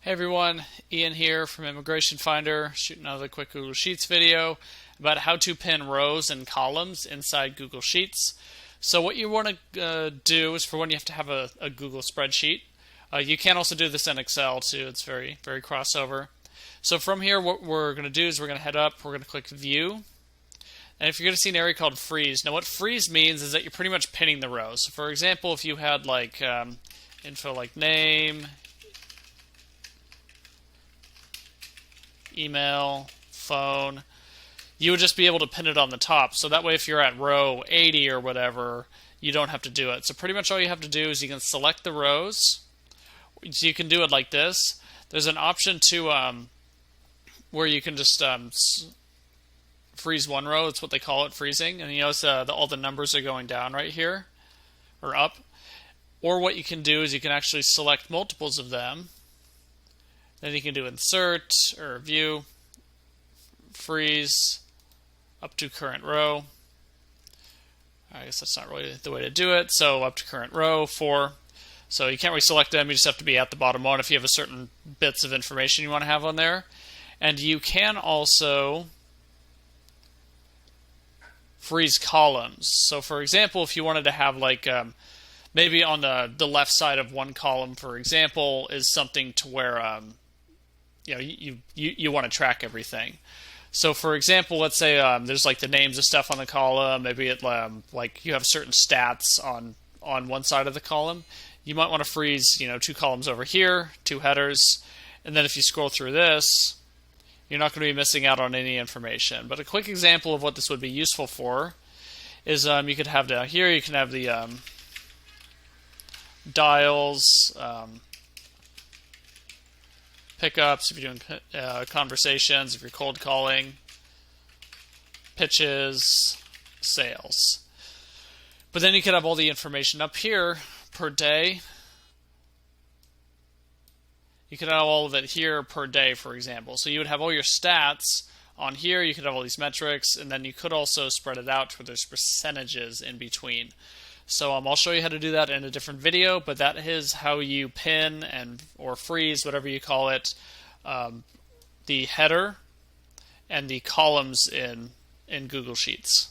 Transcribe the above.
Hey everyone, Ian here from Immigration Finder, shooting another quick Google Sheets video about how to pin rows and columns inside Google Sheets. So what you want to do is, for one, you have to have a Google spreadsheet. You can also do this in Excel too. It's very crossover. So from here, what we're going to do is we're going to head up, we're going to click View, and if you're going to see an area called Freeze. Now what Freeze means is that you're pretty much pinning the rows. So for example, if you had like info like name, email, phone, you would just be able to pin it on the top. So that way, if you're at row 80 or whatever, you don't have to do it. So pretty much all you have to do is you can select the rows. So you can do it like this. There's an option to where you can just freeze one row. That's what they call it, freezing. And you notice all the numbers are going down right here, or up. Or what you can do is you can actually select multiples of them. Then you can do insert or view, freeze, up to current row. I guess that's not really the way to do it. So up to current row, 4. So you can't really select them. You just have to be at the bottom one if you have a certain bits of information you want to have on there. And you can also freeze columns. So for example, if you wanted to have like maybe on the left side of one column, for example, is something to where you want to track everything. So for example, let's say there's like the names of stuff on the column. Maybe it like you have certain stats on one side of the column. You might want to freeze 2 columns over here, 2 headers, and then if you scroll through this, you're not going to be missing out on any information. But a quick example of what this would be useful for is you could have down here, you can have the dials, pickups if you're doing conversations, if you're cold calling, pitches, sales. But then you could have all the information up here per day. You could have all of it here per day, for example. So you would have all your stats on here. You could have all these metrics, and then you could also spread it out where there's percentages in between. So I'll show you how to do that in a different video, but that is how you pin or freeze, whatever you call it, the header and the columns in Google Sheets.